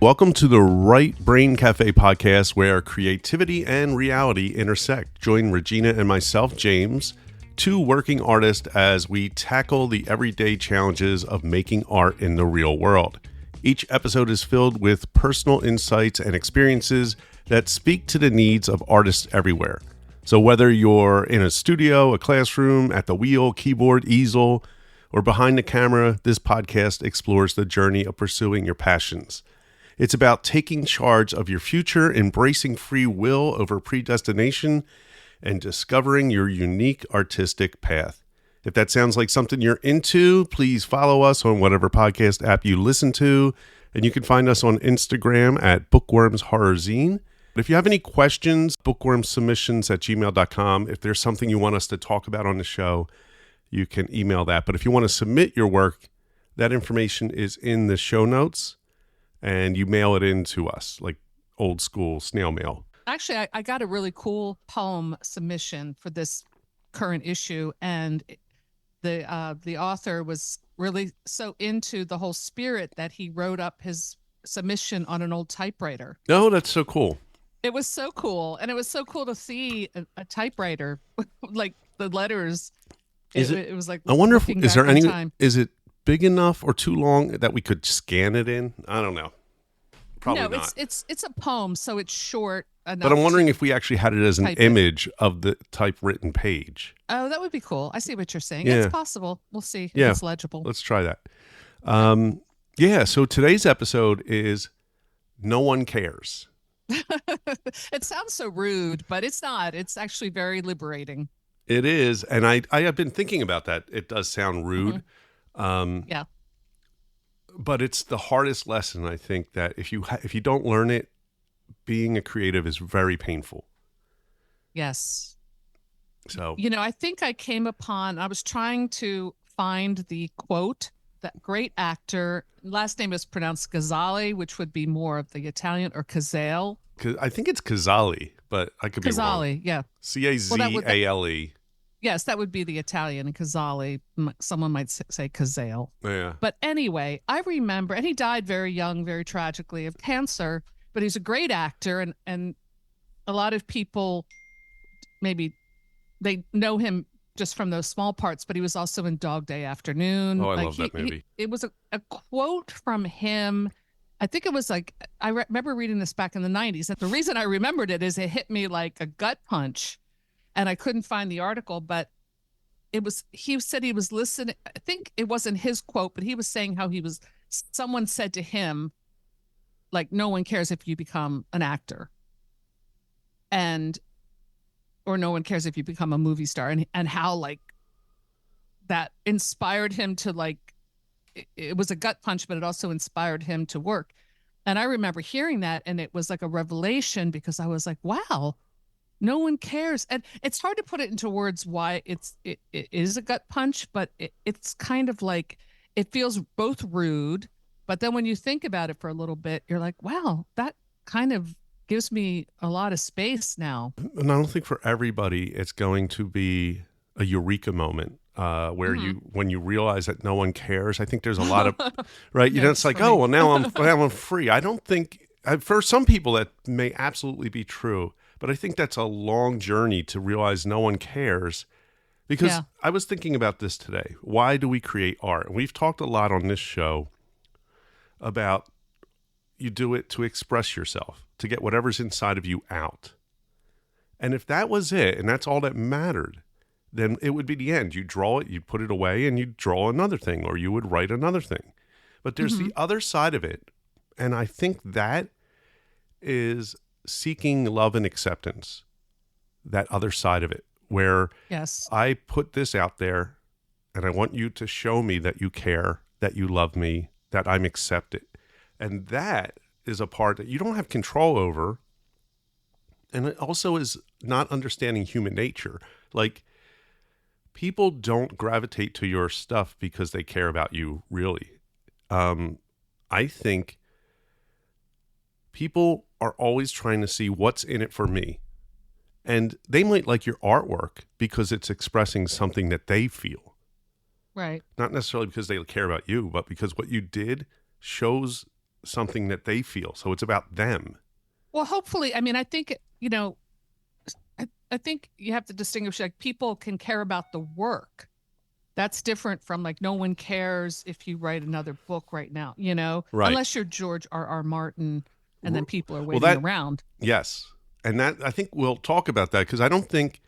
Welcome to the Right Brain Cafe podcast, where creativity and reality intersect. Join Regina and myself, James, two working artists, as we tackle the everyday challenges of making art in the real world. Each episode is filled with personal insights and experiences that speak to the needs of artists everywhere. So whether you're in a studio, a classroom, at the wheel, keyboard, easel, or behind the camera, this podcast explores the journey of pursuing your passions. It's about taking charge of your future, embracing free will over predestination, and discovering your unique artistic path. If that sounds like something you're into, please follow us on whatever podcast app you listen to, and you can find us on Instagram at Worms Horror Zine. If you have any questions, bookwormsubmissions@gmail.com. If there's something you want us to talk about on the show, you can email that. But if you want to submit your work, that information is in the show notes, and you mail it in to us, like old school snail mail. Actually, I got a really cool poem submission for this current issue, and the author was really so into the whole spirit that he wrote up his submission on an old typewriter. Oh, that's so cool. It was so cool, and it was so cool to see a typewriter, like the letters. It was like, I wonder if is there any time. Is it big enough or too long that we could scan it in? I don't know. Probably no, not. it's a poem, so it's short enough. But I'm wondering if we actually had it as an type image of the typewritten page. Oh, that would be cool. I see what you're saying. Yeah. It's possible. We'll see if Yeah. it's legible. Let's try that. So today's episode is No One Cares. It sounds so rude, but it's not. It's actually very liberating. It is, and I have been thinking about that. It does sound rude. Yeah. But it's the hardest lesson, I think, that if you don't learn it, being a creative is very painful. Yes. So, I think I was trying to find the quote. That great actor, last name is pronounced Gazzali, which would be more of the Italian, or Cazale. I think it's Cazzali, but I could be wrong. Cazzali, yeah. Cazale. Yes, that would be the Italian, and Cazzali, someone might say Cazale. Yeah. But anyway, I remember, and he died very young, very tragically of cancer, but he's a great actor, and a lot of people, maybe they know him just from those small parts, but he was also in Dog Day Afternoon. Oh, I love that movie. It was a quote from him. I think it was like, I remember reading this back in the 90s. And the reason I remembered it is it hit me like a gut punch, and I couldn't find the article, but he said he was listening. I think it wasn't his quote, but he was saying how someone said to him, like, no one cares if you become an actor. Or no one cares if you become a movie star, and how like that inspired him to like, it was a gut punch, but it also inspired him to work. And I remember hearing that, and it was like a revelation, because I was like, wow, no one cares. And it's hard to put it into words why it is a gut punch, but it's kind of like, it feels both rude, but then when you think about it for a little bit, you're like, wow, that kind of gives me a lot of space now. And I don't think for everybody it's going to be a eureka moment where when you realize that no one cares. I think there's a lot of right. It's like, oh well, now I'm free. I don't think for some people that may absolutely be true, but I think that's a long journey to realize no one cares. Because I was thinking about this today. Why do we create art? And we've talked a lot on this show about you do it to express yourself, to get whatever's inside of you out. And if that was it, and that's all that mattered, then it would be the end. You draw it, you put it away, and you draw another thing, or you would write another thing. But there's the other side of it. And I think that is seeking love and acceptance, that other side of it, where I put this out there, and I want you to show me that you care, that you love me, that I'm accepted. And that is a part that you don't have control over. And it also is not understanding human nature. Like, people don't gravitate to your stuff because they care about you, really. I think people are always trying to see what's in it for me. And they might like your artwork because it's expressing something that they feel. Right. Not necessarily because they care about you, but because what you did shows something that they feel. So it's about them. Well, hopefully, I mean, I think, I think you have to distinguish, like, people can care about the work. That's different from, like, no one cares if you write another book right now, Right. unless you're George R. Martin, and then people are Well, waiting around. yes. And that, I think we'll talk about that, because I don't think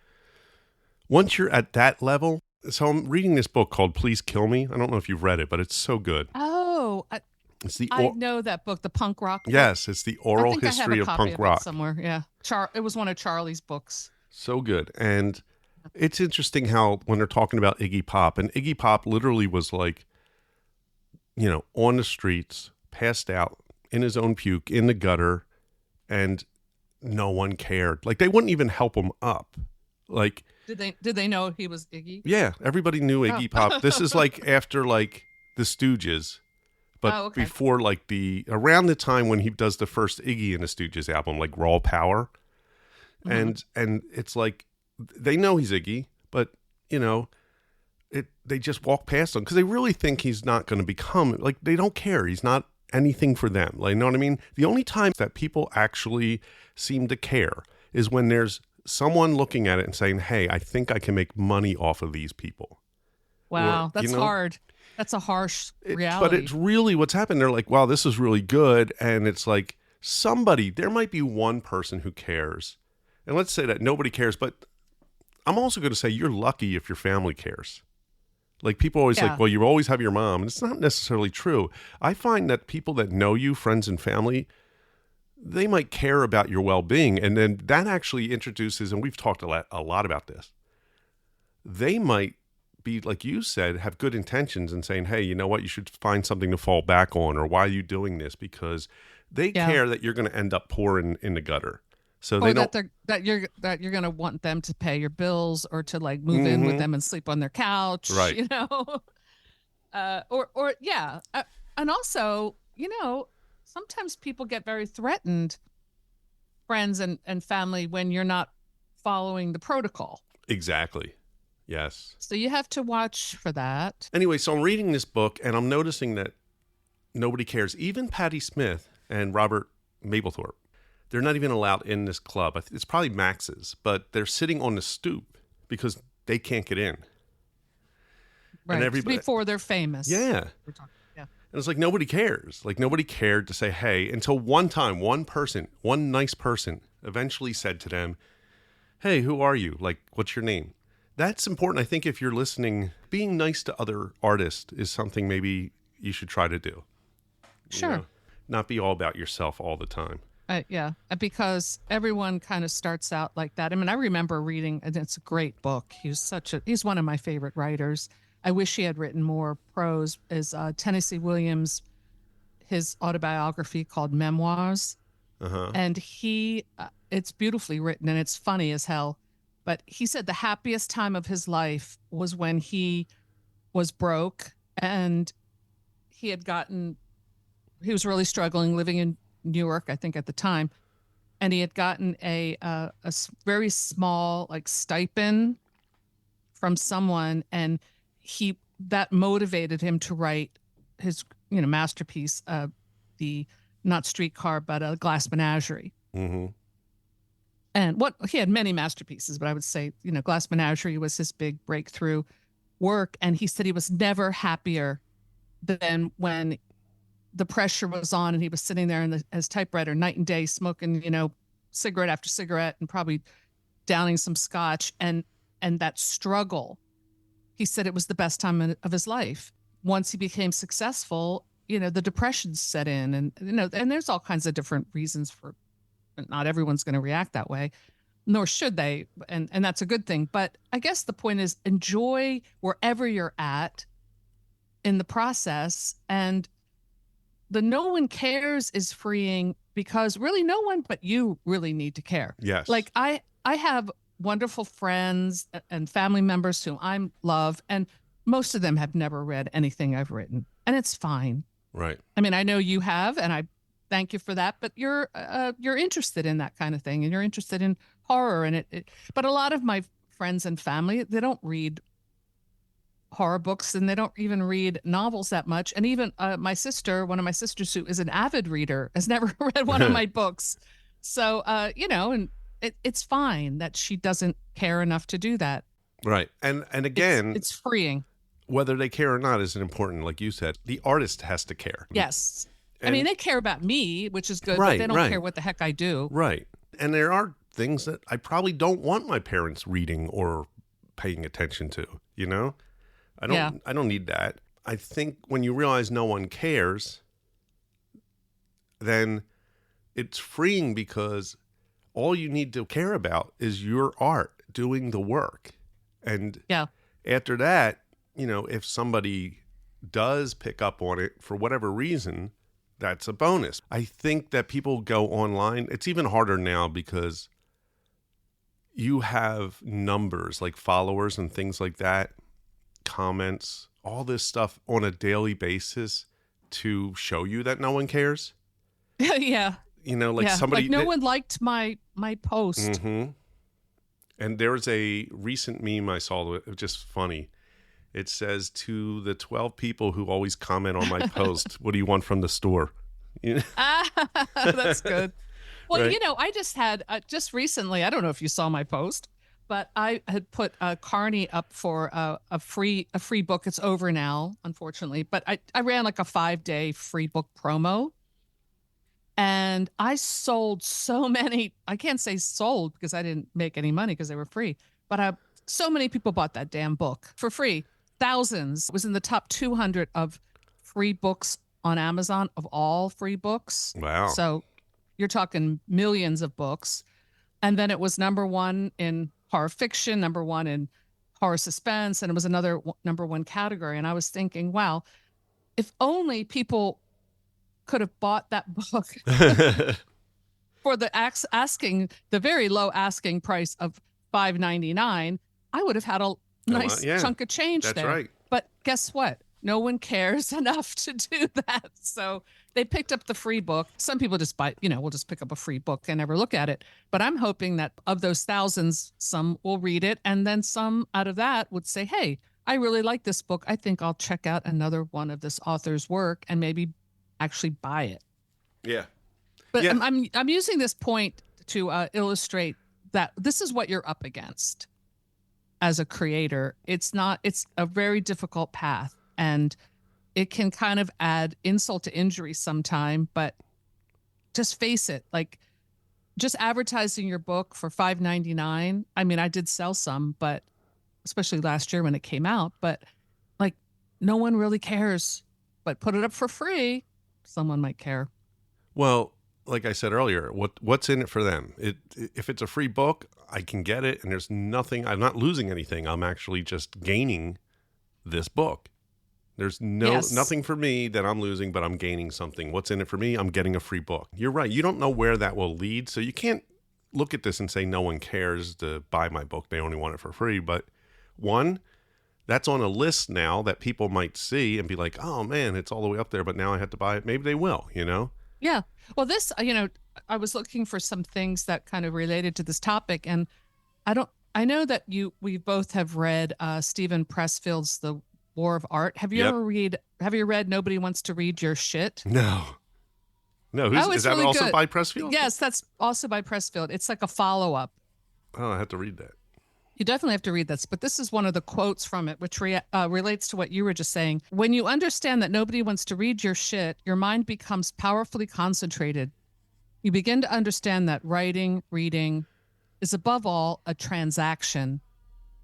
once you're at that level. So I'm reading this book called Please Kill Me. I don't know if you've read it, but it's so good. Oh, It's the I know that book, the punk rock book. Yes, it's the oral history of punk rock somewhere. Yeah, it was one of Charlie's books. So good. And it's interesting how when they're talking about Iggy Pop, and Iggy Pop literally was like, on the streets, passed out in his own puke in the gutter, and no one cared. Like, they wouldn't even help him up. Like, did they know he was Iggy? Yeah, everybody knew Iggy Pop. This is like after like the Stooges, but before like around the time when he does the first Iggy and the Stooges album, like Raw Power. And it's like they know he's Iggy, but they just walk past him because they really think he's not going to become, like, they don't care. He's not anything for them. Like, you know what I mean? The only time that people actually seem to care is when there's someone looking at it and saying, hey, I think I can make money off of these people. Wow, that's hard. That's a harsh reality. But it's really what's happened. They're like, wow, this is really good. And it's like there might be one person who cares. And let's say that nobody cares, but I'm also going to say you're lucky if your family cares. Like, people always like, well, you always have your mom. And it's not necessarily true. I find that people that know you, friends and family, they might care about your well-being. And then that actually introduces, and we've talked a lot about this, they might be, like you said, have good intentions and saying, hey, you know what, you should find something to fall back on, or why are you doing this? Because they care that you're going to end up poor in the gutter. So they don't, that you're going to want them to pay your bills, or to like move in with them and sleep on their couch, right? And also, sometimes people get very threatened, friends and family, when you're not following the protocol. Exactly. Yes. So you have to watch for that. Anyway, so I'm reading this book and I'm noticing that nobody cares. Even Patti Smith and Robert Mapplethorpe, they're not even allowed in this club. It's probably Max's, but they're sitting on the stoop because they can't get in. Right. And everybody, before they're famous. Yeah. And it's like nobody cares. Like, nobody cared to say, hey, until one time, one nice person eventually said to them, hey, who are you? Like, what's your name? That's important. I think if you're listening, being nice to other artists is something maybe you should try to do. Sure. Not be all about yourself all the time. Yeah, because everyone kind of starts out like that. I mean, I remember reading, and it's a great book. He's one of my favorite writers. I wish he had written more prose. Is Tennessee Williams, his autobiography called Memoirs. And it's beautifully written and it's funny as hell. But he said the happiest time of his life was when he was broke and he was really struggling, living in New York, I think at the time. And he had gotten a very small like stipend from someone. And that motivated him to write his, masterpiece, the not Streetcar, but Glass Menagerie. Mm-hmm. And he had many masterpieces, but I would say, Glass Menagerie was his big breakthrough work. And he said he was never happier than when the pressure was on and he was sitting there in his typewriter night and day, smoking, cigarette after cigarette and probably downing some scotch. And that struggle, he said it was the best time of his life. Once he became successful, the depression set in, and and there's all kinds of different reasons for. Not everyone's going to react that way, nor should they, and that's a good thing. But I guess the point is, enjoy wherever you're at in the process, and the no one cares is freeing, because really no one but you really need to care. Yes. Like I have wonderful friends and family members whom I love, and most of them have never read anything I've written, and it's fine. Right. I mean, I know you have, and I thank you for that, but you're interested in that kind of thing, and you're interested in horror, and it. But a lot of my friends and family, they don't read horror books, and they don't even read novels that much. And even my sister, one of my sisters who is an avid reader, has never read one of my books. So, and it's fine that she doesn't care enough to do that. Right. And again, it's freeing. Whether they care or not isn't important. Like you said, the artist has to care. Yes. I mean, they care about me, which is good, but they don't care what the heck I do. Right. And there are things that I probably don't want my parents reading or paying attention to, I don't need that. I think when you realize no one cares, then it's freeing because all you need to care about is your art, doing the work. And after that, if somebody does pick up on it for whatever reason, that's a bonus. I think that people go online. It's even harder now because you have numbers like followers and things like that, comments, all this stuff on a daily basis to show you that no one cares. Yeah. Somebody. Like no one liked my post. Mm-hmm. And there's a recent meme I saw, it was just funny. It says, to the 12 people who always comment on my post, what do you want from the store? That's good. Well, right? I just had, just recently, I don't know if you saw my post, but I had put Carney up for a free book. It's over now, unfortunately. But I ran like a 5-day free book promo. And I sold so many, I can't say sold because I didn't make any money because they were free. But so many people bought that damn book for free. Thousands. It was in the top 200 of free books on Amazon, of all free books. Wow. So you're talking millions of books. And then it was number 1 in horror fiction, number 1 in horror suspense, and it was another number 1 category. And I was thinking, wow, if only people could have bought that book for the asking, the very low asking price of $5.99, I would have had a nice chunk of change there. That's right. But guess what? No one cares enough to do that. So they picked up the free book. Some people just buy, we'll just pick up a free book and never look at it. But I'm hoping that of those thousands, some will read it. And then some out of that would say, hey, I really like this book. I think I'll check out another one of this author's work and maybe actually buy it. Yeah. But yeah. I'm using this point to illustrate that this is what you're up against as a creator. It's a very difficult path, and it can kind of add insult to injury sometime, but just face it, like just advertising your book for $5.99. I mean, I did sell some, but especially last year when it came out, but like no one really cares. But put it up for free, someone might care. Well, like I said earlier, what's in it for them? If it's a free book, I can get it, and there's nothing. I'm not losing anything. I'm actually just gaining this book. There's nothing for me that I'm losing, but I'm gaining something. What's in it for me? I'm getting a free book. You're right. You don't know where that will lead, so you can't look at this and say no one cares to buy my book. They only want it for free. But one, that's on a list now that people might see and be like, oh man, it's all the way up there, but now I have to buy it. Maybe they will, Yeah. Well, this, I was looking for some things that kind of related to this topic, and I know that we both have read Stephen Pressfield's The War of Art. Have you read Nobody Wants to Read Your Shit? No. Is that really also good. by Pressfield? Yes, that's also by Pressfield. It's like a follow-up. Oh, I have to read that. You definitely have to read this, but this is one of the quotes from it, which relates to what you were just saying. When you understand that nobody wants to read your shit, your mind becomes powerfully concentrated. You begin to understand that reading, is above all a transaction.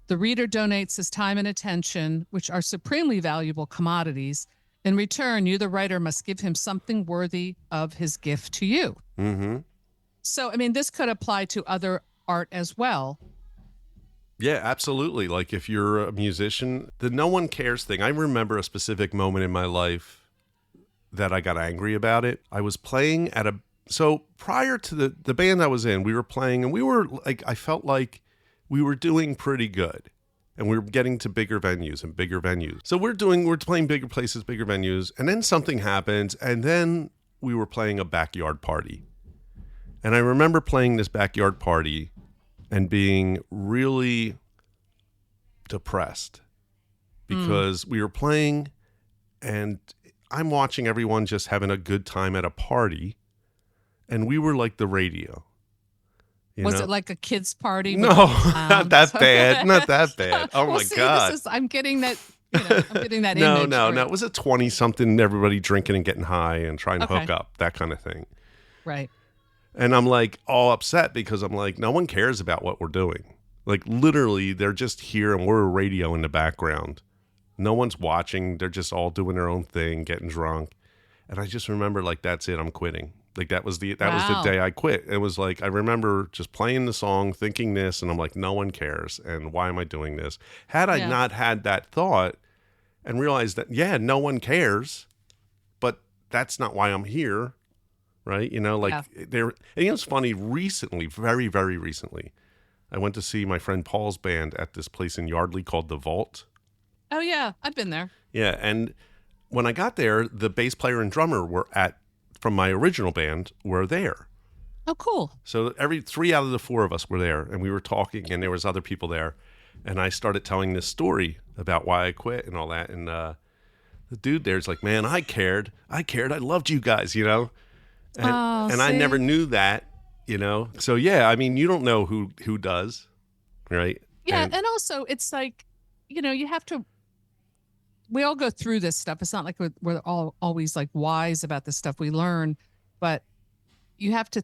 The reader donates his time and attention, which are supremely valuable commodities. In return, you, the writer, must give him something worthy of his gift to you. Mm-hmm. So, I mean, this could apply to other art as well. Yeah, absolutely. Like if you're a musician, the no one cares thing. I remember a specific moment in my life that I got angry about it. I was playing so prior to the band I was in, we were playing, and we were like, I felt like we were doing pretty good, and we were getting to bigger venues and bigger venues. So we're playing bigger places, bigger venues. And then something happens. And then we were playing a backyard party. And I remember playing this backyard party and being really depressed because we were playing and I'm watching everyone just having a good time at a party. And we were like the radio. Was it like a kid's party? No, not that bad. Not that bad. Oh well, my see, God. I'm getting that, I'm getting that No, image. no. It was a 20-something, everybody drinking and getting high and trying to hook up, that kind of thing. Right. And I'm like all upset because I'm like, no one cares about what we're doing. Like literally, they're just here and we're a radio in the background. No one's watching. They're just all doing their own thing, getting drunk. And I just remember like, that's it. I'm quitting. Like that was the day I quit. It was like, I remember just playing the song, thinking this, and I'm like, no one cares. And why am I doing this? Had I not had that thought and realized that, no one cares, but that's not why I'm here. Right. It's funny recently, very, very recently, I went to see my friend Paul's band at this place in Yardley called The Vault. Oh yeah. I've been there. Yeah. And when I got there, the bass player and drummer from my original band were there. Oh, cool. So 3 out of the 4 of us were there, and we were talking, and there was other people there. And I started telling this story about why I quit and all that. And the dude there's like, man, I cared. I loved you guys, And I never knew that, So, yeah, I mean, you don't know who does, right? Yeah, and also it's like, you have to, we all go through this stuff. It's not like we're all always like wise about this stuff we learn, but you have to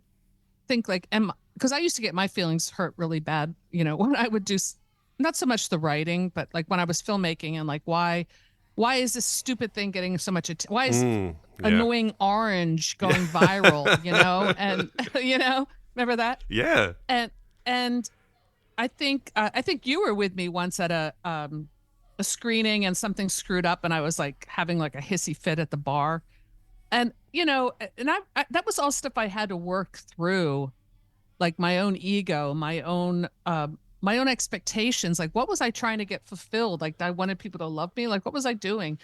think like, because I used to get my feelings hurt really bad, when I would do not so much the writing, but like when I was filmmaking and like, why is this stupid thing getting so much attention? Why is annoying orange going viral, and, remember that? Yeah. And I think you were with me once at a screening and something screwed up and I was like having like a hissy fit at the bar. And, and I that was all stuff I had to work through, like my own ego, my own expectations. Like, what was I trying to get fulfilled? Like, I wanted people to love me. Like, what was I doing?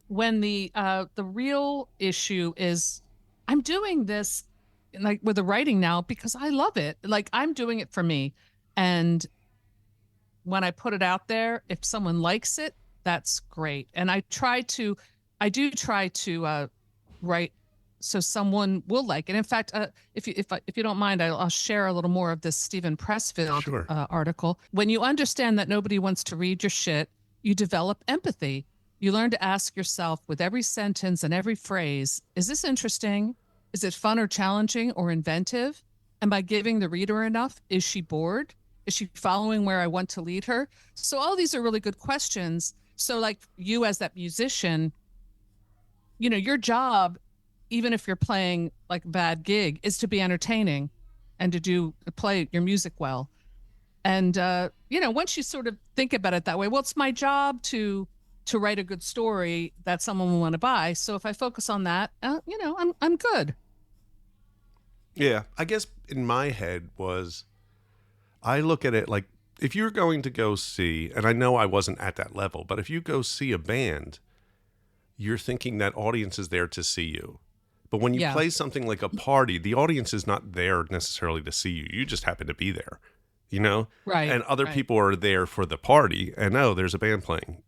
When the real issue is I'm doing this like with the writing now because I love it. Like, I'm doing it for me. And when I put it out there, if someone likes it, that's great. And I do try to write so someone will like it. In fact, if you don't mind, I'll share a little more of this Stephen Pressfield article. When you understand that nobody wants to read your shit, you develop empathy. You learn to ask yourself with every sentence and every phrase, is this interesting? Is it fun or challenging or inventive? Am I giving the reader enough? Is she bored? Is she following where I want to lead her? So all these are really good questions. So like you as that musician, your job, even if you're playing like a bad gig, is to be entertaining and to play your music well. And, once you sort of think about it that way, well, it's my job to write a good story that someone will want to buy. So if I focus on that, I'm good. Yeah. I guess in my head I look at it like if you're going to go see, and I know I wasn't at that level, but if you go see a band, you're thinking that audience is there to see you. But when you play something like a party, the audience is not there necessarily to see you. You just happen to be there, Right. And other people are there for the party and there's a band playing,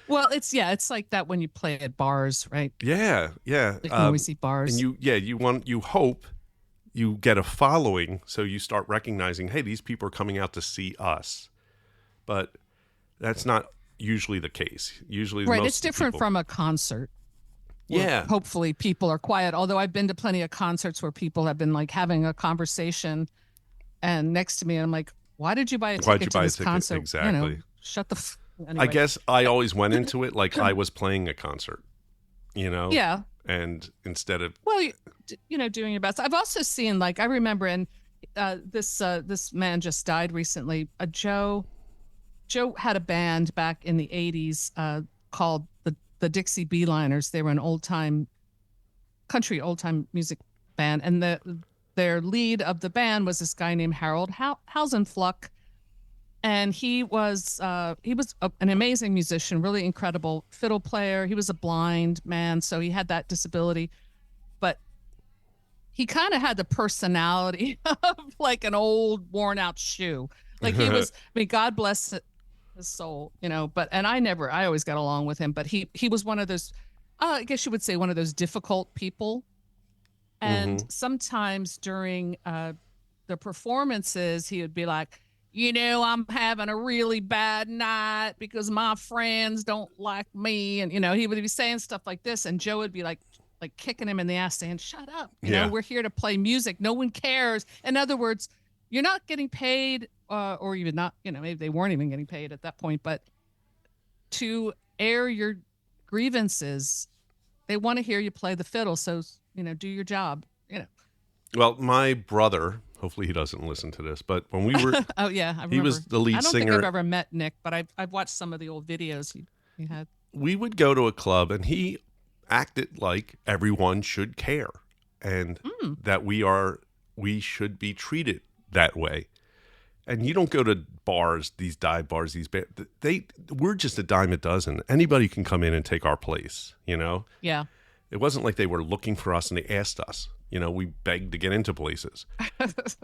Well, it's like that when you play at bars, right? Yeah. Yeah. You always see bars. And you hope you get a following, so you start recognizing, hey, these people are coming out to see us. But that's not usually the case. Usually, right? It's different from a concert. Yeah. Hopefully, people are quiet. Although I've been to plenty of concerts where people have been like having a conversation, and next to me, I'm like, "Why did you buy a ticket to this concert?" Exactly. Shut the. Anyway. I guess I always went into it like I was playing a concert. Yeah. And instead of doing your best. I've also seen I remember this man just died recently. Joe had a band back in the 80s called the Dixie Beeliners. They were an old time music band, and their lead of the band was this guy named Harold Hausenfluck. And he was an amazing musician, really incredible fiddle player. He was a blind man, so he had that disability, but he kind of had the personality of like an old worn out shoe. Like he was, God bless his soul, and I always got along with him, but he was one of those, I guess you would say one of those difficult people. And Mm-hmm. sometimes during the performances, he would be like, I'm having a really bad night because my friends don't like me. And, he would be saying stuff like this. And Joe would be like kicking him in the ass saying, shut up. Yeah. We're here to play music. No one cares. In other words, you're not getting paid or even not, maybe they weren't even getting paid at that point, but to air your grievances, they want to hear you play the fiddle. So, do your job. Well, my brother, hopefully he doesn't listen to this, but when we were, oh yeah, I remember. he was the lead I don't singer. think I've ever met Nick, but I've watched some of the old videos he had. We would go to a club and he acted like everyone should care and that we should be treated that way. And you don't go to bars, these dive bars, we're just a dime a dozen. Anybody can come in and take our place, Yeah. It wasn't like they were looking for us and they asked us. We begged to get into places.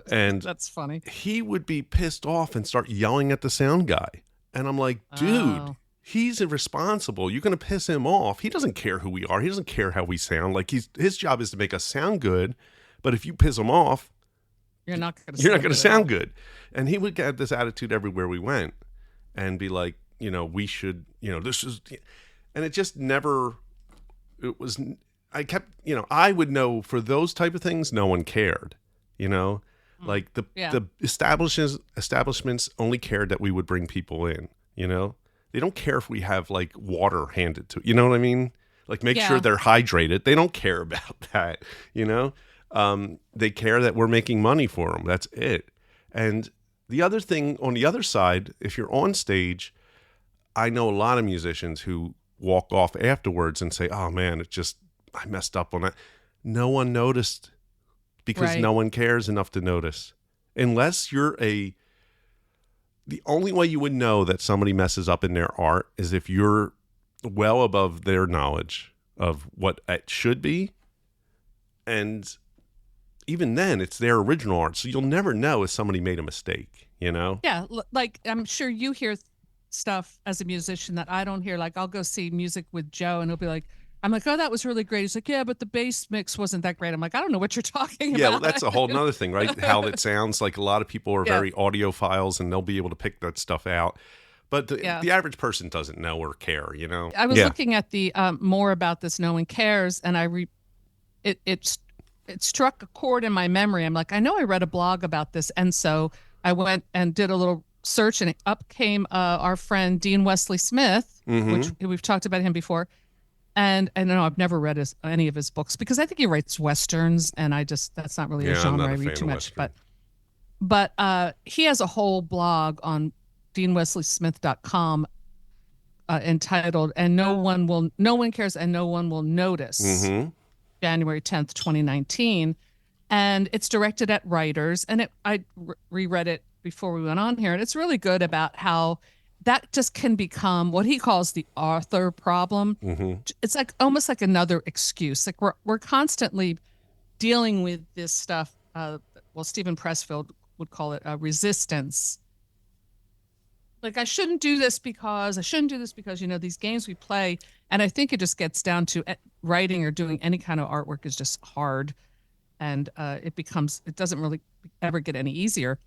And that's funny. He would be pissed off and start yelling at the sound guy. And I'm like, dude, he's irresponsible. You're going to piss him off. He doesn't care who we are. He doesn't care how we sound. Like his job is to make us sound good. But if you piss him off, you're not going to sound good. And he would get this attitude everywhere we went and be like, we should, this is, and it just never, it was, I kept, I would know for those type of things, no one cared, like the establishments only cared that we would bring people in, they don't care if we have like water handed to, you know what I mean? Like make sure they're hydrated. They don't care about that, they care that we're making money for them. That's it. And the other thing on the other side, if you're on stage, I know a lot of musicians who walk off afterwards and say, oh man, I messed up on that. No one noticed because no one cares enough to notice. Unless the only way you would know that somebody messes up in their art is if you're well above their knowledge of what it should be. And even then, it's their original art. So you'll never know if somebody made a mistake, Yeah, like I'm sure you hear stuff as a musician that I don't hear. Like I'll go see music with Joe and he'll be like, I'm like, oh, that was really great. He's like, yeah, but the bass mix wasn't that great. I'm like, I don't know what you're talking about. Yeah, well, that's a whole nother thing, right? How it sounds. Like a lot of people are very audiophiles and they'll be able to pick that stuff out. But the average person doesn't know or care, I was looking at the more about this No One Cares, and it struck a chord in my memory. I'm like, I know I read a blog about this. And so I went and did a little search, and up came our friend Dean Wesley Smith, which we've talked about him before. And I know I've never read any of his books because I think he writes Westerns, and that's not really a genre I read too much. But he has a whole blog on deanwesleysmith.com entitled "And No One Cares and No One Will Notice," January 10th, 2019, and it's directed at writers. And I reread it before we went on here, and it's really good about how that just can become what he calls the author problem. It's like almost like another excuse. Like we're constantly dealing with this stuff. Stephen Pressfield would call it resistance. Like I shouldn't do this because these games we play. And I think it just gets down to writing or doing any kind of artwork is just hard. And it doesn't really ever get any easier.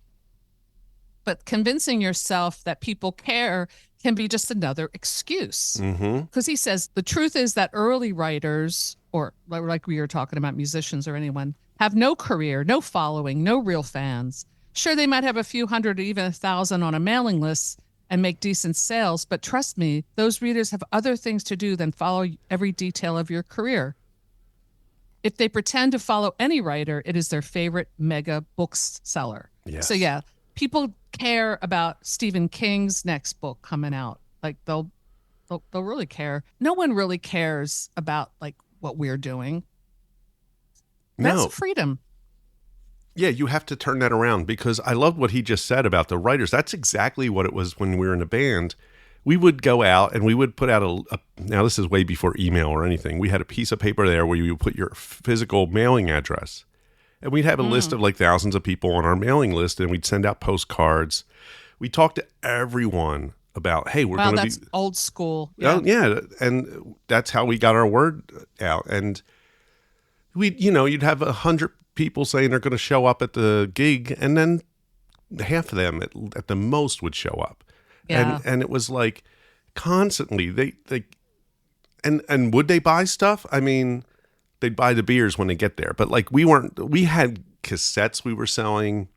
But convincing yourself that people care can be just another excuse. Because he says the truth is that early writers, or like we were talking about musicians or anyone, have no career, no following, no real fans. Sure, they might have a few hundred or even 1,000 on a mailing list and make decent sales, but trust me, those readers have other things to do than follow every detail of your career. If they pretend to follow any writer, it is their favorite mega bookseller. Yes. So yeah, people care about Stephen King's next book coming out. Like they'll really care. No one really cares about like what we're doing. That's a freedom. Yeah, you have to turn that around, because I loved what he just said about the writers. That's exactly what it was when we were in a band. We would go out and we would put out now this is way before email or anything. We had a piece of paper there where you would put your physical mailing address. And we'd have a list of like thousands of people on our mailing list, and we'd send out postcards. We talked to everyone about, hey, we're Wow, going to that's be, old school. oh Yeah. yeah, and that's how we got our word out. And you'd have 100 people saying they're going to show up at the gig, and then half of them at the most would show up, Yeah. and it was like constantly they and would they buy stuff? I mean, they'd buy the beers when they get there, but like we had cassettes we were selling,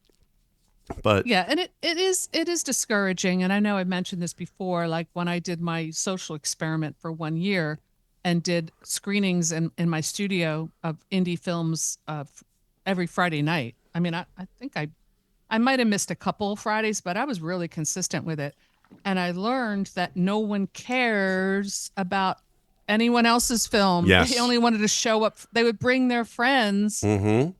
but Yeah, and it is discouraging. And I know I've mentioned this before, like when I did my social experiment for 1 year and did screenings in my studio of indie films every Friday night. I mean, I think I might have missed a couple Fridays, but I was really consistent with it. And I learned that no one cares about anyone else's film. They yes, only wanted to show up. They would bring their friends mm-hmm,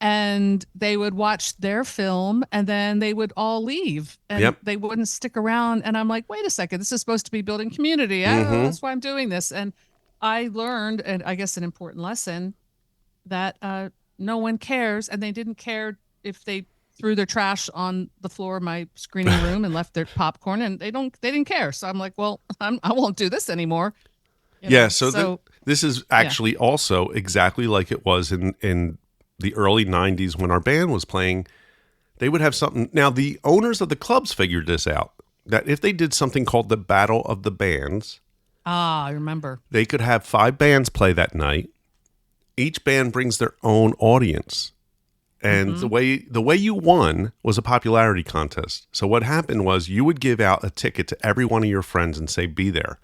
and they would watch their film and then they would all leave and yep, they wouldn't stick around. And I'm like, wait a second, this is supposed to be building community. mm-hmm, That's why I'm doing this. And I learned, and I guess an important lesson, that no one cares. And they didn't care if they threw their trash on the floor of my screening room and left their popcorn, and they didn't care. So I'm like, well, I won't do this anymore. yeah. So, So this is yeah. actually also exactly like it was in the early 90s when our band was playing. They would have something. Now, the owners of the clubs figured this out, that if they did something called the Battle of the Bands, I remember. they could have 5 bands play that night. Each band brings their own audience. And Mm-hmm. the way you won was a popularity contest. So what happened was you would give out a ticket to every one of your friends and say, be there.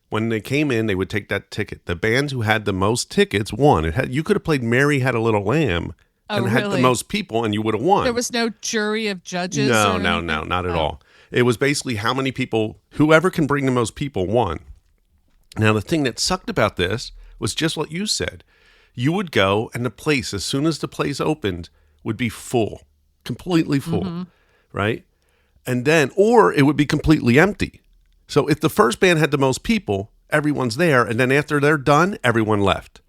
When they came in, they would take that ticket. The bands who had the most tickets won. You could have played Mary Had a Little Lamb Oh, and had the really? most people, and you would have won. There was no jury of judges No, or no, no, anything? not at Oh, all. It was basically how many people, whoever can bring the most people won. Now, the thing that sucked about this was just what you said. You would go, and the place, as soon as the place opened, would be full, completely full, mm-hmm. right? And then, or it would be completely empty. So if the first band had the most people, everyone's there, and then after they're done, everyone left.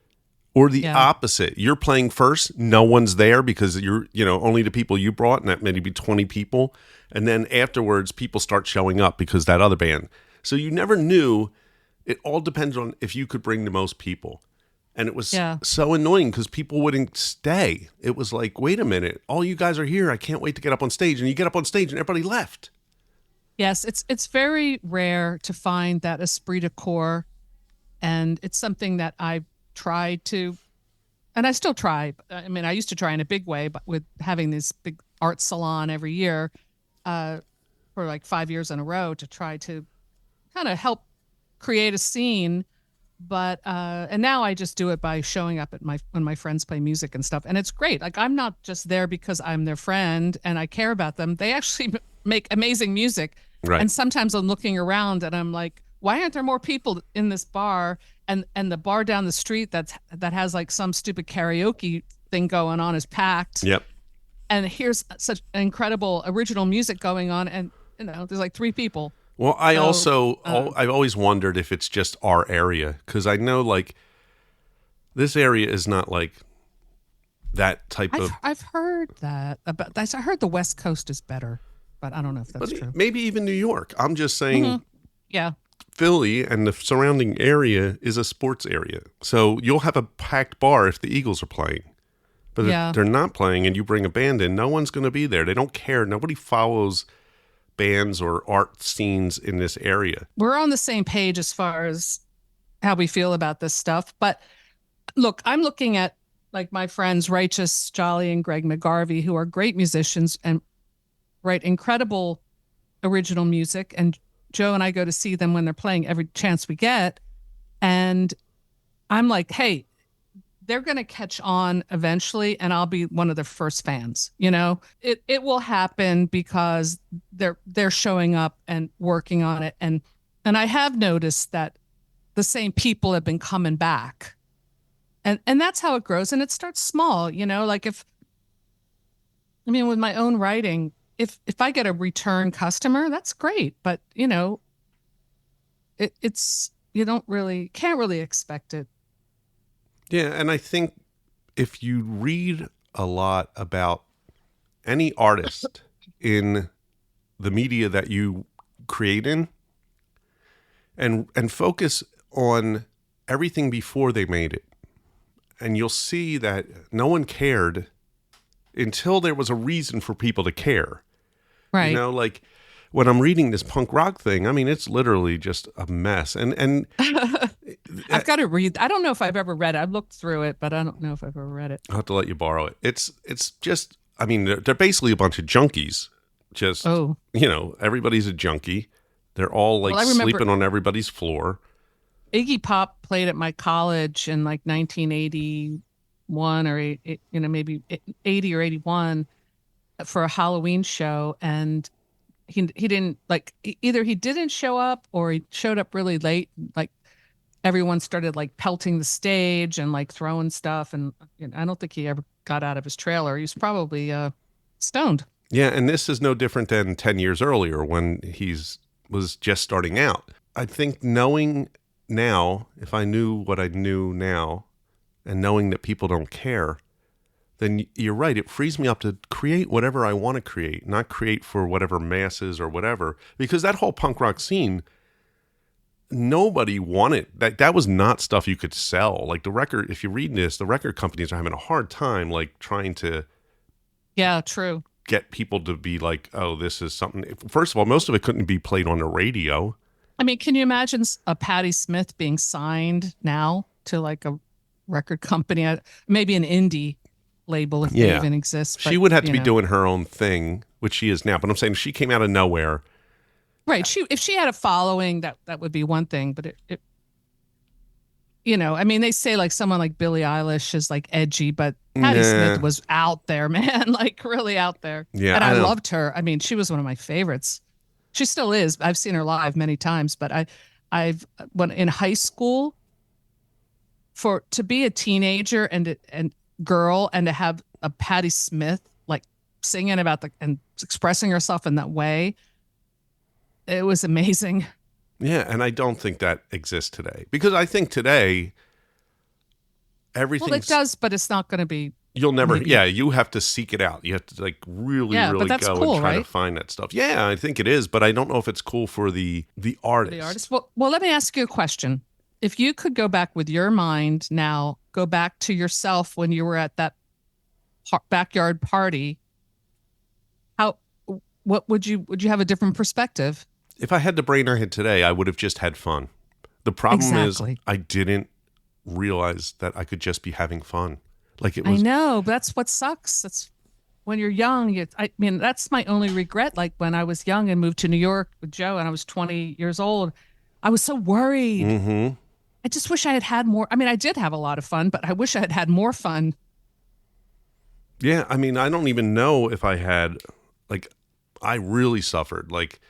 Or the Yeah. opposite. You're playing first, no one's there because you're, only the people you brought, and that maybe 20 people. And then afterwards, people start showing up because that other band. So you never knew. It all depends on if you could bring the most people. And it was Yeah. so annoying because people wouldn't stay. It was like, wait a minute, all you guys are here. I can't wait to get up on stage. And you get up on stage and everybody left. Yes, it's very rare to find that esprit de corps, and it's something that I've tried to, and I still try. I mean, I used to try in a big way, but with having this big art salon every year, uh, for like 5 years in a row to try to kind of help create a scene. But and now I just do it by showing up at when my friends play music and stuff, and it's great. Like I'm not just there because I'm their friend and I care about them. They actually make amazing music, Right. and sometimes I'm looking around and I'm like, why aren't there more people in this bar? And the bar down the street that has like some stupid karaoke thing going on is packed, Yep. and here's such incredible original music going on, and there's like 3 people. Well, So I've always wondered if it's just our area because I know like this area is not like that type of. I've heard that about that. I heard the West Coast is better, but I don't know if that's true. Maybe even New York. I'm just saying Mhm. Yeah. Philly and the surrounding area is a sports area. So you'll have a packed bar if the Eagles are playing. But Yeah. if they're not playing and you bring a band in, no one's going to be there. They don't care. Nobody follows bands or art scenes in this area. We're on the same page as far as how we feel about this stuff. But look, I'm looking at like my friends Righteous Jolly and Greg McGarvey, who are great musicians and write incredible original music. And Joe and I go to see them when they're playing every chance we get. And I'm like, hey, they're going to catch on eventually, and I'll be one of their first fans. It will happen because they're showing up and working on it. And I have noticed that the same people have been coming back. And that's how it grows. And it starts small, like with my own writing, if I get a return customer, that's great. But it's you can't really expect it. Yeah, and I think if you read a lot about any artist in the media that you create in, and focus on everything before they made it. And you'll see that no one cared until there was a reason for people to care. Right. You know, like when I'm reading this punk rock thing, I mean, it's literally just a mess. And I've got to read. I don't know if I've ever read it. I've looked through it, but I don't know if I've ever read it. I'll have to let you borrow it. It's just, I mean, they're basically a bunch of junkies. Just, you know, everybody's a junkie. They're all like sleeping on everybody's floor. Iggy Pop played at my college in like 1981 or, you know, maybe 80 or 81 for a Halloween show. And he didn't like, either he didn't show up or he showed up really late. Like everyone started like pelting the stage and like throwing stuff. And you know, I don't think he ever got out of his trailer. He was probably stoned. Yeah. And this is no different than 10 years earlier when was just starting out. I think knowing now, if I knew what I knew now and knowing that people don't care, then you're right. It frees me up to create whatever I want to create, not create for whatever masses or whatever. Because that whole punk rock scene, nobody wanted that. That was not stuff you could sell. Like the record, if you read this, the record companies are having a hard time, like trying to, true, get people to be like, oh, this is something. First of all, most of it couldn't be played on the radio. I mean, can you imagine a Patti Smith being signed now to like a record company, maybe an indie label if they even exist? But, she would have to be doing her own thing, which she is now. But I'm saying she came out of nowhere. Right. If she had a following, that would be one thing. But it you know, I mean, they say like someone like Billie Eilish is like edgy, but Patti Smith was out there, man, like really out there. Yeah, and I loved her. I mean, she was one of my favorites. She still is. I've seen her live many times, but when in high school, to be a teenager and girl and to have a Patti Smith like singing about and expressing herself in that way, it was amazing. Yeah, and I don't think that exists today. Because I think today, everything... Well, it does, but it's not going to be... You'll never... Maybe. Yeah, you have to seek it out. You have to like really go and try to find that stuff. Yeah, I think it is, but I don't know if it's cool for the artist. The artist? Well, let me ask you a question. If you could go back with your mind now, go back to yourself when you were at that backyard party, what would you have a different perspective? If I had the brain I had today, I would have just had fun. The problem is I didn't realize that I could just be having fun. Like it was. I know, but that's what sucks. That's when you're young. I mean, that's my only regret. Like when I was young and moved to New York with Joe and I was 20 years old, I was so worried. Mm-hmm. I just wish I had more. I mean, I did have a lot of fun, but I wish I had more fun. Yeah. I mean, I don't even know if I had, like, I really suffered. Like,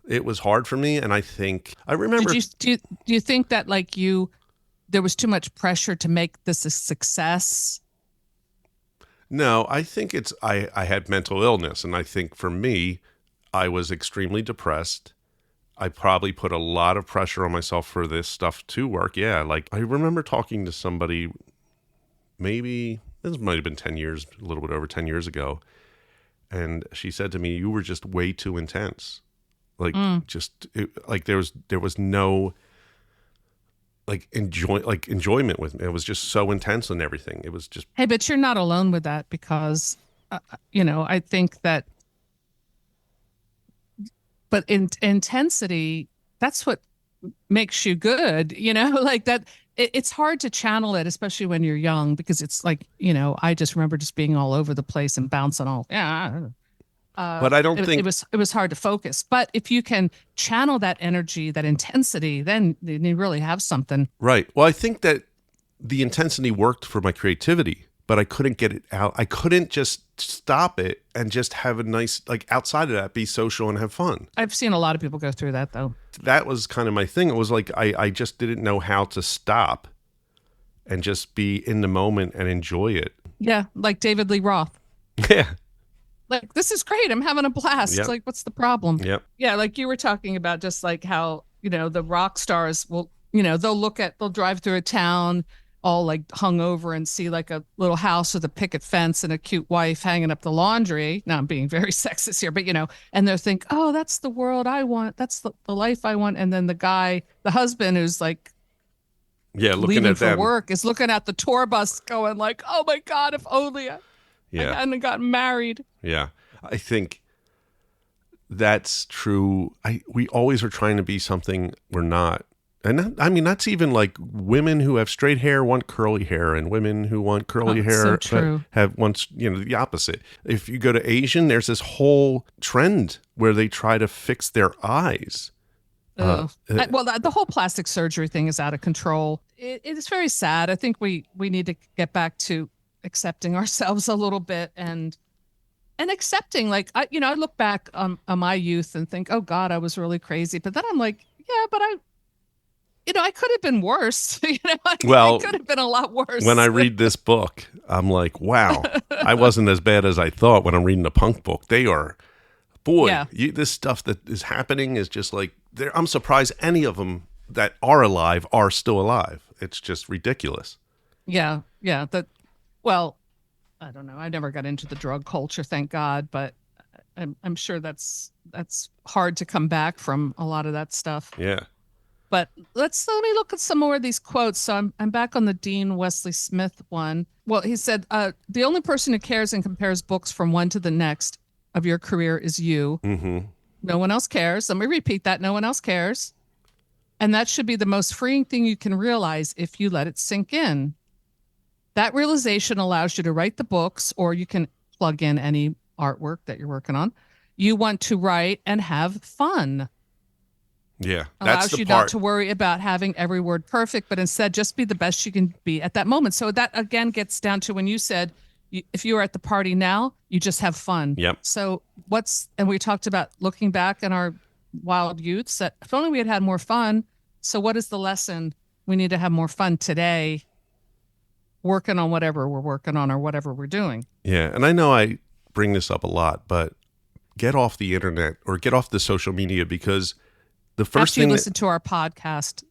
it was hard for me, and I think I remember. Do you think that like there was too much pressure to make this a success? No, I think I had mental illness, and I think for me, I was extremely depressed. I probably put a lot of pressure on myself for this stuff to work. Yeah, like I remember talking to somebody, maybe this might have been 10 years, a little bit over 10 years ago, and she said to me, "You were just way too intense." Like like there was no enjoyment with me. It was just so intense and everything. It was just. Hey, but you're not alone with that because, I think that. But intensity, that's what makes you good. Like that. It's hard to channel it, especially when you're young, because it's like I just remember just being all over the place and bouncing all. Yeah. But I don't think it was hard to focus. But if you can channel that energy, that intensity, then you really have something. Right. Well, I think that the intensity worked for my creativity, but I couldn't get it out. I couldn't just stop it and just have a nice, like outside of that, be social and have fun. I've seen a lot of people go through that though. That was kind of my thing. It was like I just didn't know how to stop and just be in the moment and enjoy it. Yeah, like David Lee Roth. Yeah. Like, this is great. I'm having a blast. Yep. Like, what's the problem? Yep. Yeah, like you were talking about just like how, the rock stars will, they'll drive through a town all like hung over and see like a little house with a picket fence and a cute wife hanging up the laundry. Now I'm being very sexist here, but and they're think, oh, that's the world I want. That's the life I want. And then the husband who's like Yeah, looking leaving at for them. work is looking at the tour bus going like, oh my God, if only I Yeah. hadn't gotten married. Yeah. I think that's true. We always are trying to be something we're not. And I mean, that's even like women who have straight hair want curly hair, and women who want curly hair so true. have once, the opposite. If you go to Asian, there's this whole trend where they try to fix their eyes. Well, the whole plastic surgery thing is out of control. It is very sad. I think we need to get back to accepting ourselves a little bit and accepting. Like I look back on my youth and think, oh God, I was really crazy. But then I'm like, yeah, but I could have been worse. Well, I could have been a lot worse. When I read this book, I'm like, wow, I wasn't as bad as I thought when I'm reading a punk book. They are, boy, Yeah. This stuff that is happening is just like, I'm surprised any of them that are alive are still alive. It's just ridiculous. Yeah. Well, I don't know. I never got into the drug culture, thank God, but I'm sure that's hard to come back from a lot of that stuff. Yeah. But let me look at some more of these quotes. So I'm back on the Dean Wesley Smith one. Well, he said, the only person who cares and compares books from one to the next of your career is you. Mm-hmm. No one else cares. Let me repeat that. No one else cares. And that should be the most freeing thing you can realize if you let it sink in. That realization allows you to write the books, or you can plug in any artwork that you're working on. You want to write and have fun. Yeah, that's allows the you part. not to worry about having every word perfect, but instead just be the best you can be at that moment. So that again gets down to when you said, if you are at the party now, you just have fun. Yep. So and we talked about looking back in our wild youths, that if only we had more fun. So what is the lesson? We need to have more fun today, working on whatever we're working on or whatever we're doing. Yeah, and I know I bring this up a lot, but get off the internet or get off the social media, because the first thing listen to our podcast.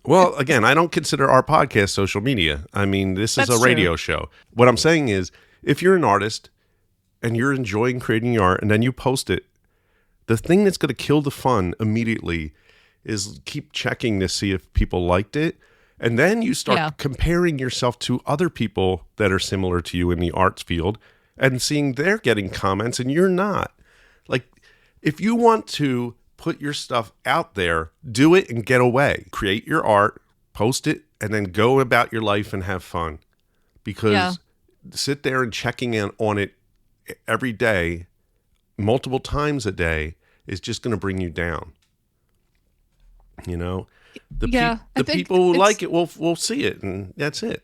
Well, again, I don't consider our podcast social media. I mean, this is That's a radio true. show. What I'm saying is, if you're an artist and you're enjoying creating your art and then you post it, the thing that's going to kill the fun immediately is keep checking to see if people liked it. And then you start comparing yourself to other people that are similar to you in the arts field and seeing they're getting comments and you're not. Like, if you want to put your stuff out there, do it and get away. Create your art, post it, and then go about your life and have fun. Because sit there and checking in on it every day, multiple times a day, is just going to bring you down. The people who like it will see it, and that's it.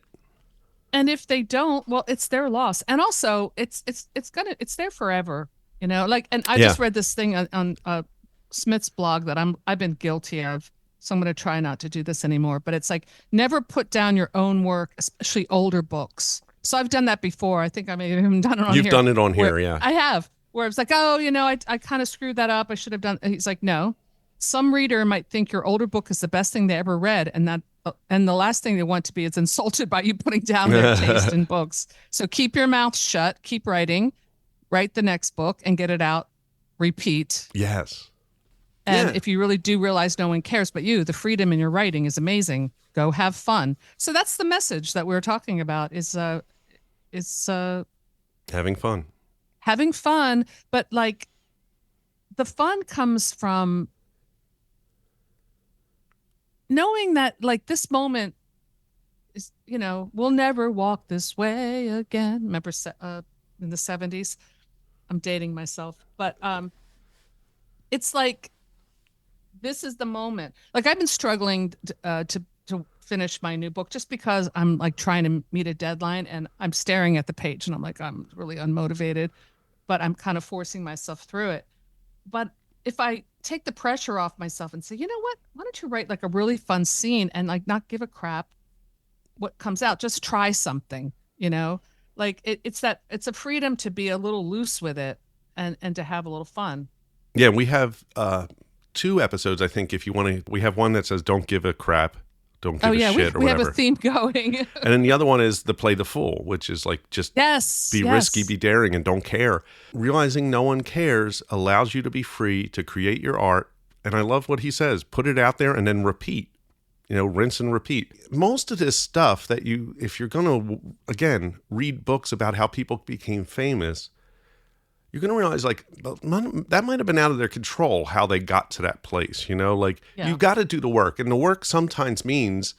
And if they don't, well, it's their loss. And also, it's there forever. And I just read this thing on Smith's blog that I've been guilty of. So I'm going to try not to do this anymore. But it's like, never put down your own work, especially older books. So I've done that before. I think I may have even done it on here. You've done it on here, yeah. I have. Where it's like, oh, I kind of screwed that up. I should have done. He's like, no. Some reader might think your older book is the best thing they ever read, and the last thing they want to be is insulted by you putting down their taste in books. So keep your mouth shut, keep writing, write the next book, and get it out. Repeat. Yes. And if you really do realize no one cares but you, the freedom in your writing is amazing. Go have fun. So that's the message that we're talking about is having fun. Having fun, but like the fun comes from knowing that like this moment is, we'll never walk this way again. Remember in the 70s? I'm dating myself, but it's like, this is the moment. Like I've been struggling to finish my new book just because I'm like trying to meet a deadline and I'm staring at the page and I'm like, I'm really unmotivated, but I'm kind of forcing myself through it. But if I take the pressure off myself and say, you know what, why don't you write like a really fun scene and like not give a crap what comes out, just try something, like it's a freedom to be a little loose with it and to have a little fun. Yeah. We have 2 episodes, I think, if you want to. We have one that says don't give a crap, don't give a shit or we whatever. have a theme going. And then the other one is the play the fool, which is like just be risky, be daring, and don't care. Realizing no one cares allows you to be free to create your art. And I love what he says, put it out there and then repeat, rinse and repeat. Most of this stuff that if you're going to, again, read books about how people became famous, you're going to realize like that might have been out of their control how they got to that place, you got to do the work. And the work sometimes means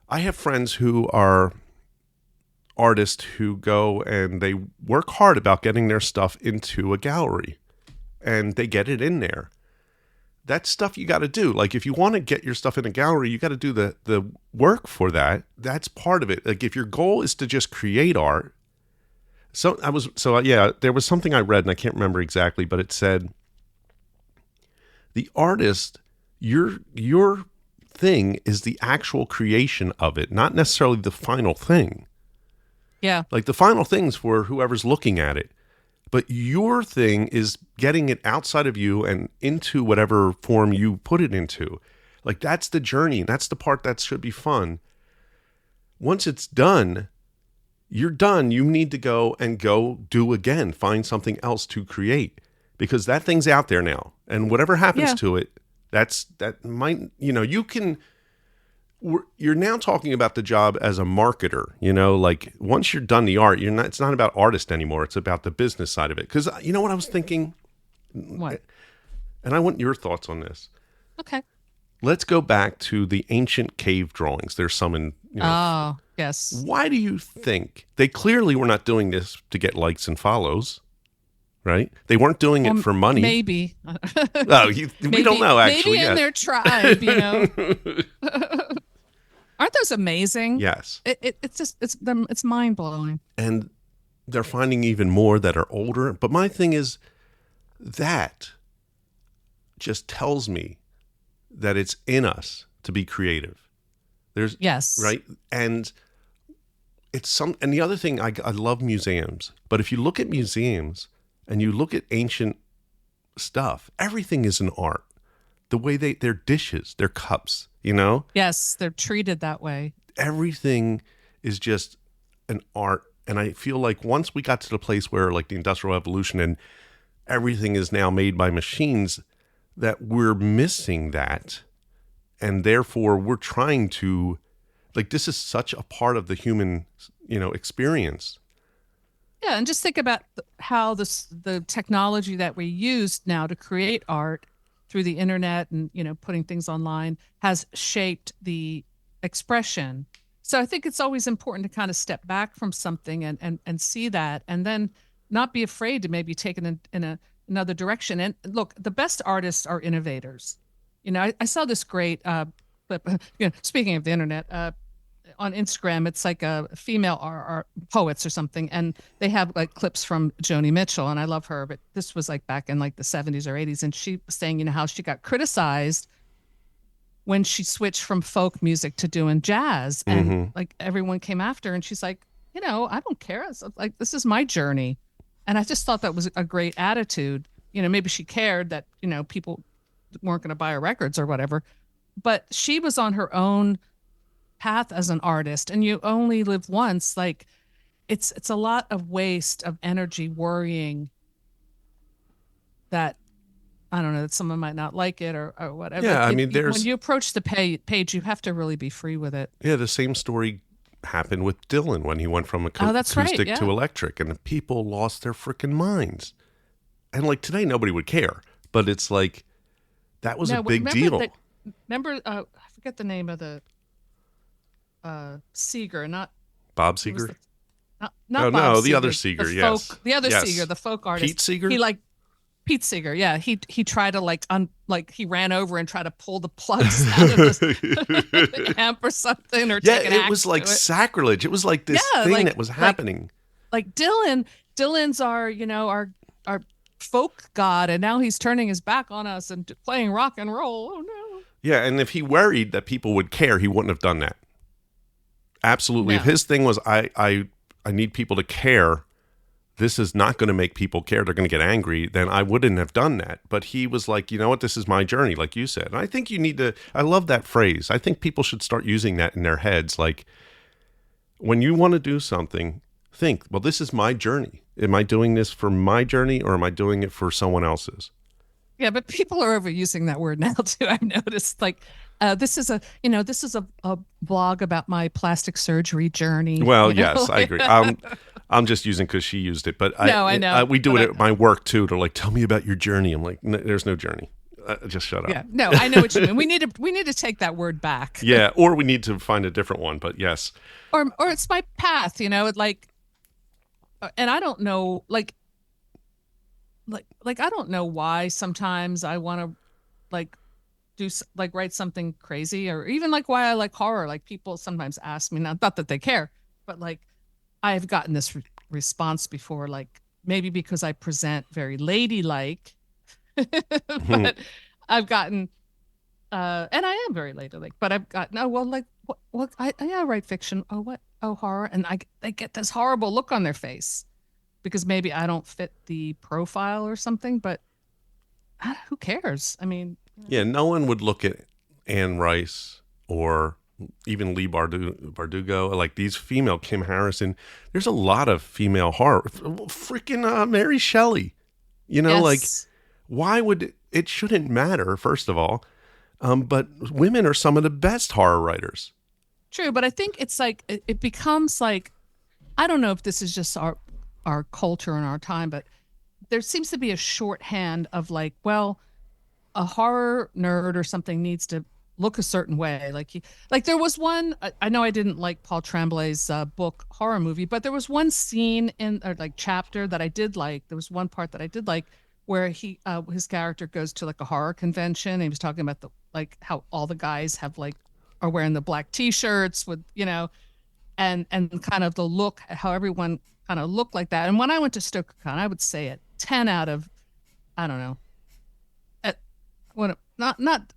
I have friends who are artists who go and they work hard about getting their stuff into a gallery and they get it in there. That's stuff you got to do. Like if you want to get your stuff in a gallery, you got to do the work for that. That's part of it. Like if your goal is to just create art. There was something I read and I can't remember exactly, but it said the artist, your thing is the actual creation of it, not necessarily the final thing. Yeah. Like the final thing's for whoever's looking at it. But your thing is getting it outside of you and into whatever form you put it into. Like that's the journey. And that's the part that should be fun. Once it's done, you're done. You need to go do again. Find something else to create. Because that thing's out there now. And whatever happens to it, you're now talking about the job as a marketer, like once you're done the art, it's not about artist anymore. It's about the business side of it. Cause you know what I was thinking? What? And I want your thoughts on this. Okay. Let's go back to the ancient cave drawings. There's some in, oh, yes. Why do you think they clearly were not doing this to get likes and follows? Right? They weren't doing it for money. Maybe. We don't know actually. Maybe in their tribe, Aren't those amazing? Yes. It's mind blowing. And they're finding even more that are older. But my thing is that just tells me that it's in us to be creative. Yes. Right. And and the other thing, I love museums, but if you look at museums and you look at ancient stuff, everything is an art. The way their dishes, their cups, Yes, they're treated that way. Everything is just an art. And I feel like once we got to the place where like the Industrial Revolution and everything is now made by machines, that we're missing that. And therefore we're trying to, like, this is such a part of the human, experience. Yeah, and just think about how the technology that we use now to create art through the internet and putting things online has shaped the expression. So I think it's always important to kind of step back from something and see that, and then not be afraid to maybe take it in another direction. And look, the best artists are innovators. I saw this great clip. Speaking of the internet, on Instagram, it's like a female art poets or something, and they have like clips from Joni Mitchell, and I love her, but this was like back in like the 70s or 80s, and she was saying how she got criticized when she switched from folk music to doing jazz, and like everyone came after her, and she's like, I don't care. It's like, this is my journey. And I just thought that was a great attitude. Maybe she cared that people weren't going to buy her records or whatever, but she was on her own path as an artist, and you only live once. Like it's a lot of waste of energy worrying that, I don't know, that someone might not like it or whatever. Yeah, I mean, when you approach the page, you have to really be free with it. Yeah, the same story happened with Dylan when he went from acoustic to electric, and people lost their freaking minds. And like today, nobody would care, but it's like that was a big deal. Remember, I forget the name of the Seeger, not Bob Seeger. Not Bob Seeger, the other Seeger. Seeger, the folk artist. Pete Seeger. Pete Seeger, yeah. He tried to he ran over and tried to pull the plugs out of the amp or something, or take an axe. It was like sacrilege. It was like this thing that was happening. Like Dylan's our folk god, and now he's turning his back on us and playing rock and roll. Oh no. Yeah, and if he worried that people would care, he wouldn't have done that. Absolutely. No. If his thing was I need people to care, this is not going to make people care, they're going to get angry, then I wouldn't have done that. But he was like, you know what, this is my journey, like you said. And I think you need to, I love that phrase. I think people should start using that in their heads. Like, when you want to do something, think, well, this is my journey. Am I doing this for my journey, or am I doing it for someone else's? Yeah, but people are overusing that word now too. I've noticed. Like, this is a blog about my plastic surgery journey. Well, yes, I agree. I'm just using because she used it, but No, I know. We do it at my work too. They're like, tell me about your journey. I'm like, there's no journey. Just shut up. Yeah, no, I know what you mean. We need to take that word back. Yeah, or we need to find a different one. But yes, Or it's my path. Like, and I don't know, like I don't know why sometimes I want to like like write something crazy, or even like why I like horror. Like, people sometimes ask me, not that they care, but like I've gotten this response before, like maybe because I present very ladylike, but I've gotten and I am very ladylike, but I've gotten, oh well, like what I write fiction. Oh, what, oh, horror. And they get this horrible look on their face because maybe I don't fit the profile or something, but who cares? I mean, yeah, no one would look at Anne Rice or even Lee Bardugo, like these female, Kim Harrison. There's a lot of female horror. Freaking Mary Shelley. yes. Like, why would it shouldn't matter, first of all. But women are some of the best horror writers. True, but I think it's like it becomes like, I don't know if this is just our culture and our time, but there seems to be a shorthand of like, well, a horror nerd or something needs to look a certain way. Like there was one, I know I didn't like Paul Tremblay's book Horror Movie, but there was one scene or like chapter that I did like. There was one part that I did like where his character goes to like a horror convention. And he was talking about like how all the guys are wearing the black t-shirts with, and kind of the look, how everyone kind of looked like that. And when I went to StokerCon, I would say it 10 out of, I don't know,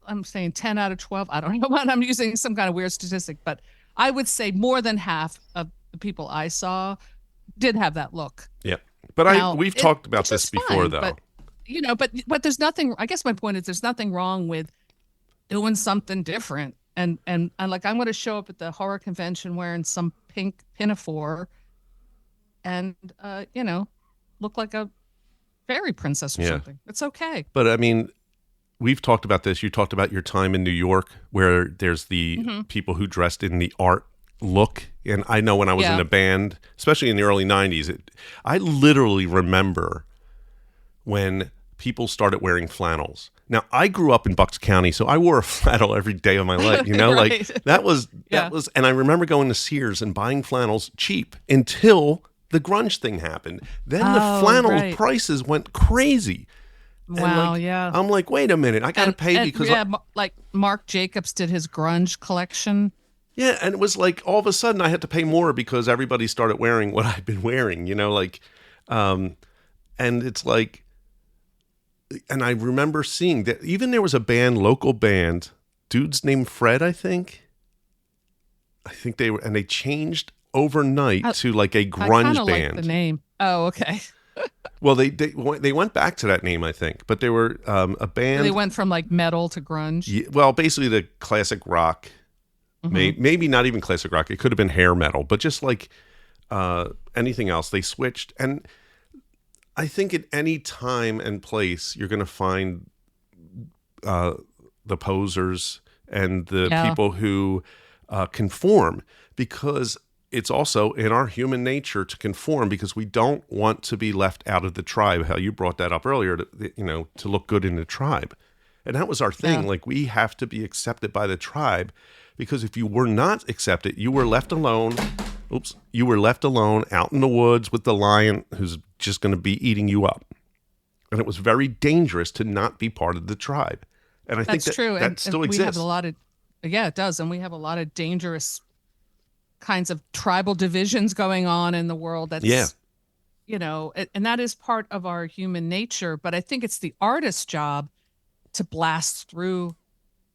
I'm saying 10 out of 12. I don't know what, I'm using some kind of weird statistic, but I would say more than half of the people I saw did have that look. Yeah. But we've talked about this before, fine, though. But there's nothing, I guess my point is there's nothing wrong with doing something different. And like, I'm going to show up at the horror convention wearing some pink pinafore and, look like a fairy princess or something. It's okay. But I mean, we've talked about this. You talked about your time in New York where there's the people who dressed in the art look. And I know when I was in a band, especially in the early 90s, I literally remember when people started wearing flannels. Now, I grew up in Bucks County, so I wore a flannel every day of my life, Right. like that was, and I remember going to Sears and buying flannels cheap until the grunge thing happened. Then the flannel prices went crazy. Wow, I'm like, wait a minute, I got to pay because... like Marc Jacobs did his grunge collection. Yeah, and it was like all of a sudden I had to pay more because everybody started wearing what I'd been wearing, and it's like... And I remember seeing that even there was a local band, dudes named Fred, I think they were, and they changed overnight to like a grunge band. Like the name. Oh, okay. Well, they went back to that name, I think, but they were a band. They went from like metal to grunge. Yeah, well, basically the classic rock, maybe not even classic rock. It could have been hair metal, but just like anything else, they switched. And I think at any time and place, you're going to find the posers and the people who conform, because it's also in our human nature to conform because we don't want to be left out of the tribe. How you brought that up earlier, to look good in the tribe. And that was our thing. Yeah. Like, we have to be accepted by the tribe, because if you were not accepted, you were left alone. You were left alone out in the woods with the lion who's just going to be eating you up. And it was very dangerous to not be part of the tribe. And I think that's true. That still exists. We have a lot of, it does. And we have a lot of dangerous kinds of tribal divisions going on in the world. That's, and that is part of our human nature. But I think it's the artist's job to blast through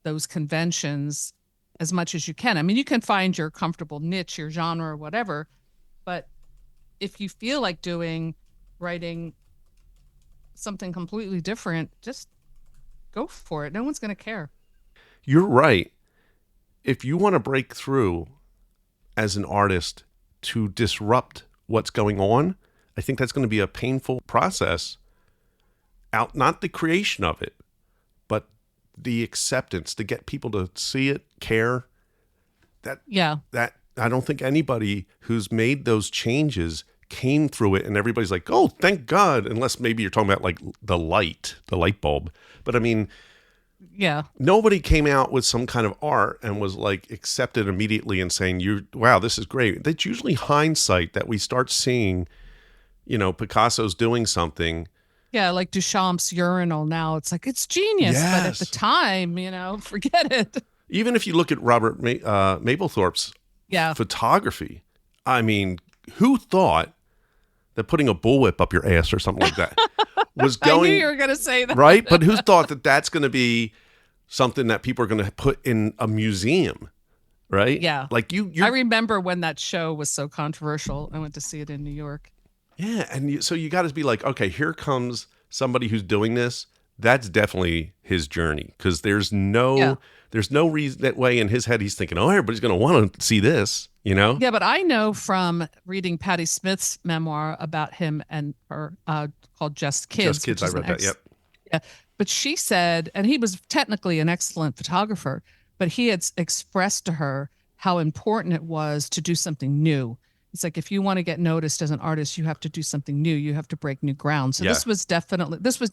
those conventions as much as you can. I mean, you can find your comfortable niche, your genre, or whatever. But if you feel like doing writing something completely different, just go for it. No one's going to care. You're right. If you want to break through as an artist to disrupt what's going on, I think that's going to be a painful process. Out, not the creation of it, but the acceptance to get people to see it, care. That I don't think anybody who's made those changes came through it and everybody's like, oh, thank God, unless maybe you're talking about like the light bulb. But I mean, yeah, nobody came out with some kind of art and was like accepted immediately and saying, wow, this is great. That's usually hindsight that we start seeing, Picasso's doing something. Yeah, like Duchamp's urinal now. It's like, it's genius. Yes. But at the time, forget it. Even if you look at Robert Mapplethorpe's photography, I mean, who thought that putting a bullwhip up your ass or something like that was going... I knew you were going to say that. Right? But who thought that that's going to be something that people are going to put in a museum, right? Yeah. Like I remember when that show was so controversial. I went to see it in New York. Yeah, and so you got to be like, okay, here comes somebody who's doing this. That's definitely his journey, because there's no reason that way in his head. He's thinking, oh, everybody's going to want to see this, Yeah, but I know from reading Patti Smith's memoir about him and her called Just Kids. Just Kids, I read that, yep. Yeah, but she said, and he was technically an excellent photographer, but he had expressed to her how important it was to do something new. It's like, if you want to get noticed as an artist, you have to do something new. You have to break new ground. So this was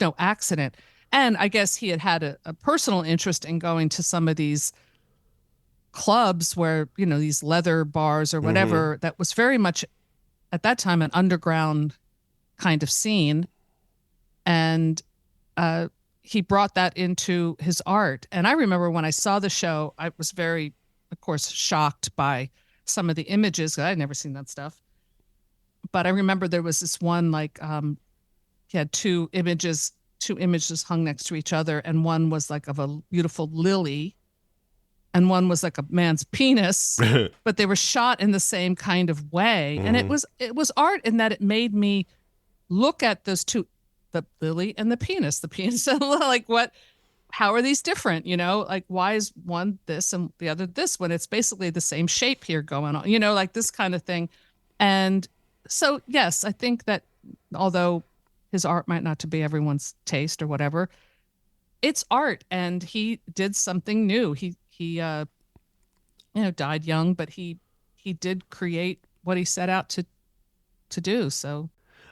no accident. And I guess he had a personal interest in going to some of these clubs where, these leather bars or whatever, that was very much at that time an underground kind of scene. And he brought that into his art. And I remember when I saw the show, I was very, of course, shocked by some of the images. I'd never seen that stuff. But I remember there was this one, like, he had two images hung next to each other, and one was like of a beautiful lily and one was like a man's penis, but they were shot in the same kind of way. And it was art in that it made me look at those two, the lily and the penis, like, how are these different? Like, why is one this and the other this, when it's basically the same shape here going on, like this kind of thing. And so, yes, I think that although his art might not to be everyone's taste or whatever, it's art, and he did something new. He died young, but he did create what he set out to do. So,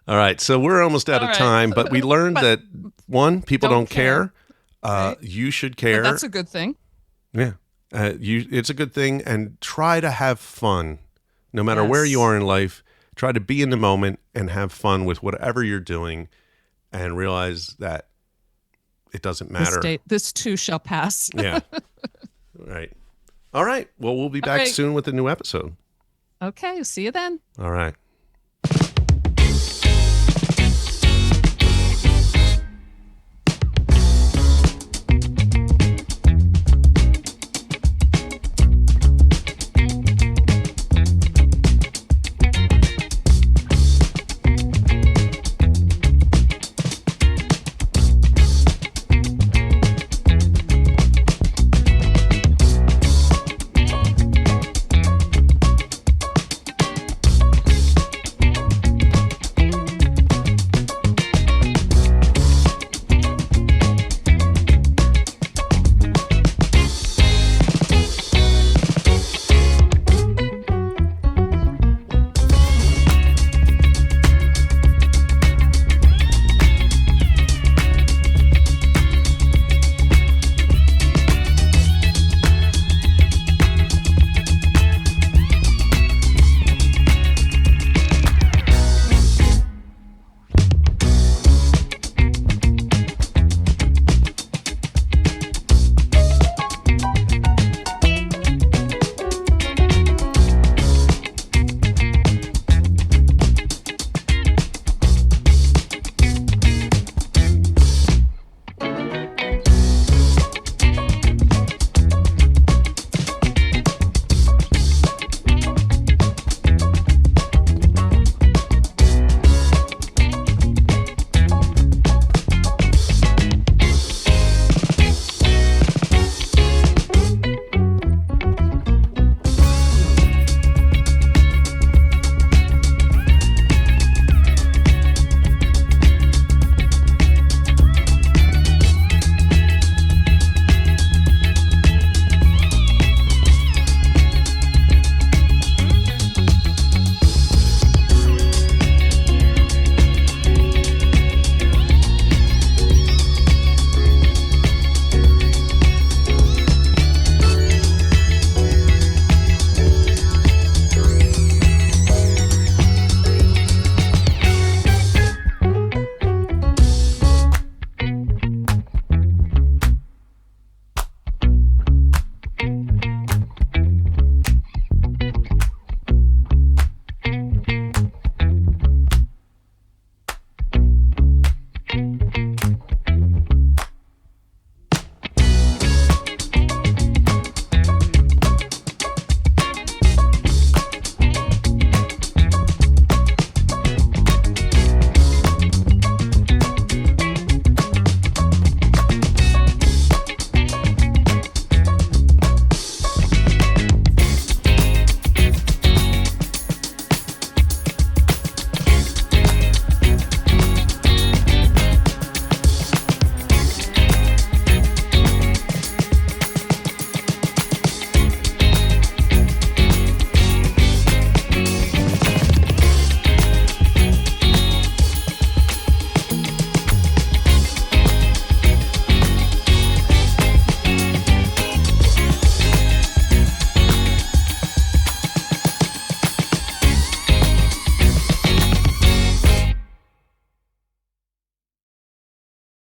all right. So we're almost out of time, but we learned that one, people don't care. Right. You should care. But that's a good thing. Yeah. It's a good thing, and try to have fun no matter where you are in life. Try to be in the moment and have fun with whatever you're doing, and realize that it doesn't matter. This too shall pass. Yeah. Right. All right. Well, we'll be back soon with a new episode. Okay. See you then. All right.